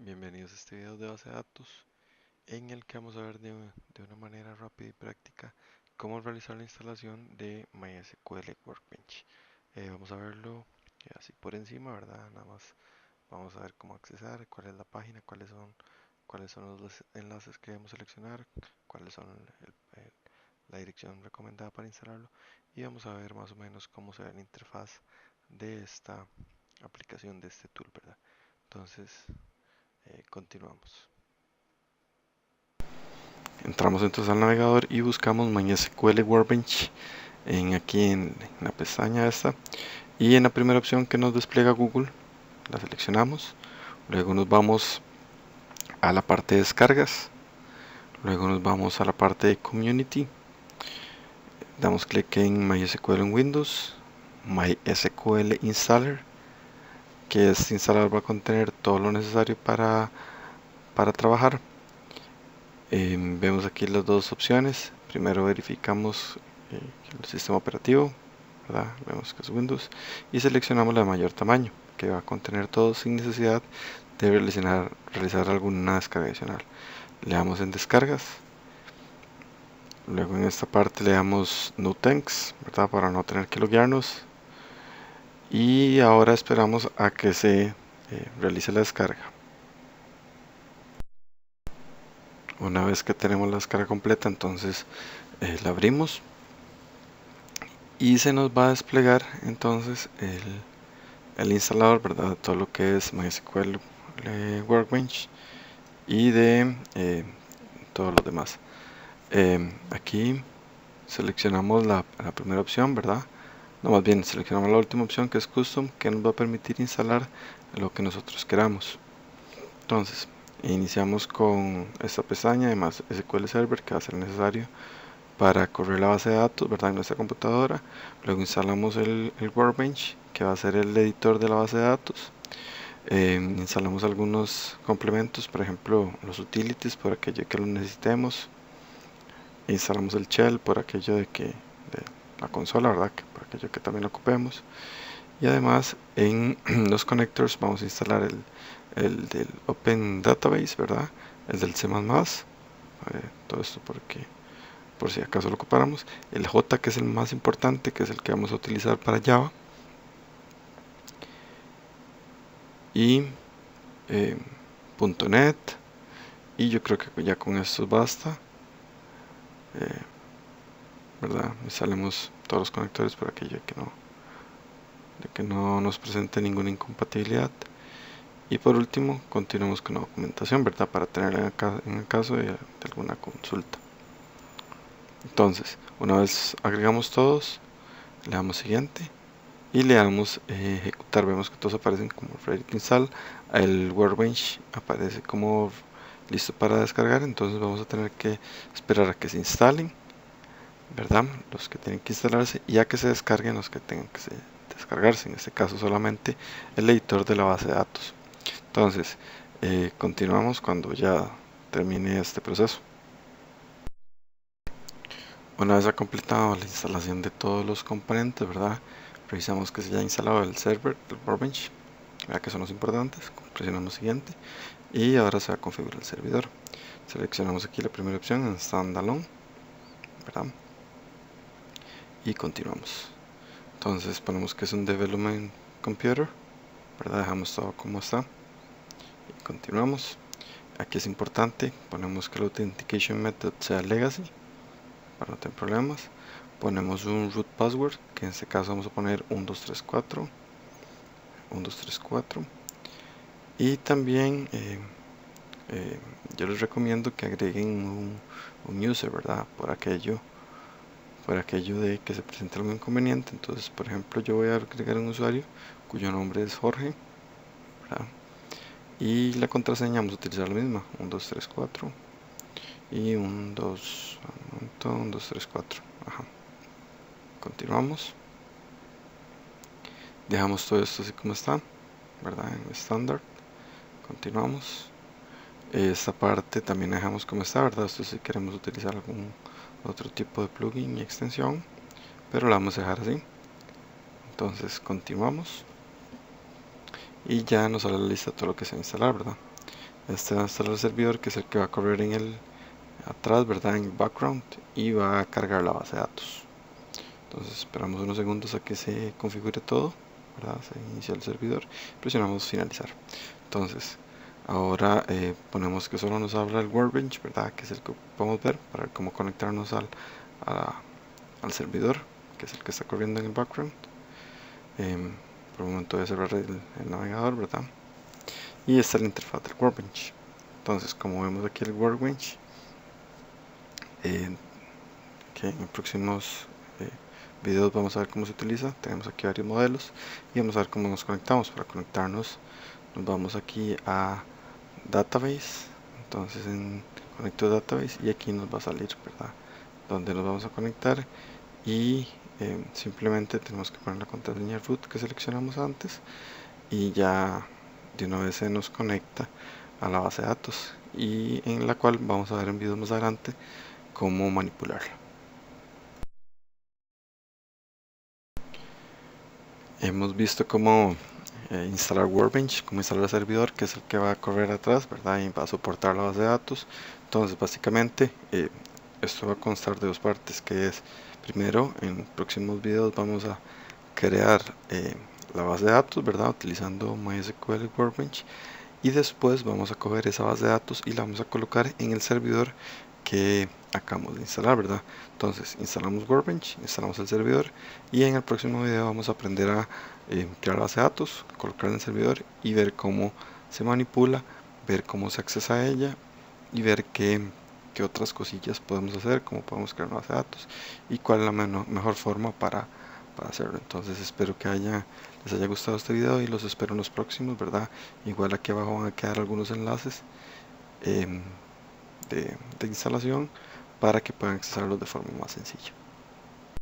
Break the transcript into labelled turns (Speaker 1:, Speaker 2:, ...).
Speaker 1: Bienvenidos a este video de base de datos en el que vamos a ver de una manera rápida y práctica cómo realizar la instalación de MySQL Workbench. Vamos a verlo así por encima, ¿verdad? Nada más vamos a ver cómo accesar, cuál es la página, cuáles son los enlaces que debemos seleccionar, cuáles son la dirección recomendada para instalarlo y vamos a ver más o menos cómo se ve la interfaz de esta aplicación, de este tool, ¿verdad? Entonces, continuamos. Entramos entonces al navegador y buscamos MySQL Workbench aquí en la pestaña esta y en la primera opción que nos despliega Google la seleccionamos, luego nos vamos a la parte de descargas, luego nos vamos a la parte de Community, damos clic en MySQL en Windows, MySQL Installer, que este instalador va a contener todo lo necesario para trabajar. Vemos aquí las dos opciones. Primero verificamos el sistema operativo, ¿verdad? Vemos que es Windows y seleccionamos la de mayor tamaño, que va a contener todo sin necesidad de realizar alguna descarga adicional. Le damos en descargas, luego en esta parte le damos no thanks, ¿verdad? Para no tener que loguearnos, y ahora esperamos a que se realice la descarga. Una vez que tenemos la descarga completa, entonces la abrimos y se nos va a desplegar entonces el instalador, ¿verdad? Todo lo que es MySQL Workbench y de todos los demás. Aquí seleccionamos la primera opción, ¿verdad? No, más bien seleccionamos la última opción, que es Custom, que nos va a permitir instalar lo que nosotros queramos. Entonces, iniciamos con esta pestaña, además SQL Server, que va a ser necesario para correr la base de datos, ¿verdad? En nuestra computadora. Luego instalamos el Workbench, que va a ser el editor de la base de datos. Instalamos algunos complementos, por ejemplo los utilities por aquello que lo necesitemos. Instalamos el shell por aquello de la consola, ¿verdad? Que por aquello que también lo ocupemos. Y además en los connectors vamos a instalar el del Open Database, ¿verdad? El del C++, todo esto porque por si acaso lo ocupáramos. El J, que es el más importante, que es el que vamos a utilizar para Java. Y .NET. Y yo creo que ya con esto basta, ¿verdad? Instalemos todos los conectores para aquello de que no nos presente ninguna incompatibilidad. Y por último, continuamos con la documentación, ¿verdad? Para tener en el caso de alguna consulta. Entonces, una vez agregamos todos, le damos siguiente y le damos ejecutar. Vemos que todos aparecen como ready to install. El Workbench aparece como listo para descargar. Entonces vamos a tener que esperar a que se instalen, ¿verdad? Los que tienen que instalarse, y a que se descarguen los que tengan que descargarse. En este caso solamente el editor de la base de datos. Entonces, continuamos cuando ya termine este proceso. Una vez ha completado la instalación de todos los componentes, ¿verdad? Revisamos que se haya instalado el server, el Workbench, ¿verdad? Que son los importantes. Presionamos siguiente y ahora se va a configurar el servidor. Seleccionamos aquí la primera opción en Standalone, ¿verdad? Y continuamos. Entonces ponemos que es un Development Computer, ¿verdad? Dejamos todo como está y continuamos. Aquí es importante, ponemos que el Authentication Method sea Legacy para no tener problemas. Ponemos un root password, que en este caso vamos a poner 1234 1234. Y también yo les recomiendo que agreguen un user, ¿verdad? Por aquello de que se presente algún inconveniente. Entonces, por ejemplo, yo voy a agregar un usuario cuyo nombre es Jorge, ¿verdad? Y la contraseña vamos a utilizar la misma, 1234 y 1234. Ajá. Continuamos. Dejamos todo esto así como está, ¿verdad? En estándar. Continuamos. Esta parte también dejamos como está, ¿verdad? Esto si queremos utilizar algún otro tipo de plugin y extensión, pero la vamos a dejar así. Entonces continuamos y ya nos sale la lista de todo lo que se va a instalar, ¿verdad? Este va a instalar el servidor, que es el que va a correr en el atrás, ¿verdad? En el background, y va a cargar la base de datos. Entonces esperamos unos segundos a que se configure todo, ¿verdad? Se inicia el servidor, presionamos finalizar. Entonces ahora ponemos que solo nos habla el Workbench, ¿verdad? Que es el que podemos ver para ver cómo conectarnos al servidor, que es el que está corriendo en el background. Por un momento voy a cerrar el navegador, ¿verdad? Y esta es la interfaz del Workbench. Entonces, como vemos aquí el Workbench, que en próximos videos vamos a ver cómo se utiliza. Tenemos aquí varios modelos y vamos a ver cómo nos conectamos. Para conectarnos nos vamos aquí a Database, entonces en Conecto Database, y aquí nos va a salir, ¿verdad?, donde nos vamos a conectar, y simplemente tenemos que poner la contraseña root que seleccionamos antes y ya de una vez se nos conecta a la base de datos, y en la cual vamos a ver en videos más adelante cómo manipularla. Hemos visto cómo instalar Workbench, cómo instalar el servidor, que es el que va a correr atrás, ¿verdad? Y va a soportar la base de datos. Entonces, básicamente, esto va a constar de dos partes, que es, primero, en próximos videos vamos a crear la base de datos, ¿verdad? Utilizando MySQL Workbench, y después vamos a coger esa base de datos y la vamos a colocar en el servidor que acabamos de instalar, ¿verdad? Entonces instalamos Workbench, instalamos el servidor, y en el próximo video vamos a aprender a crear base de datos, colocarla en el servidor y ver cómo se manipula, ver cómo se accesa a ella, y ver qué otras cosillas podemos hacer, cómo podemos crear una base de datos y cuál es la mejor forma para hacerlo. Entonces espero que les haya gustado este video y los espero en los próximos, ¿verdad? Igual aquí abajo van a quedar algunos enlaces em, de instalación para que puedan accesarlos de forma más sencilla.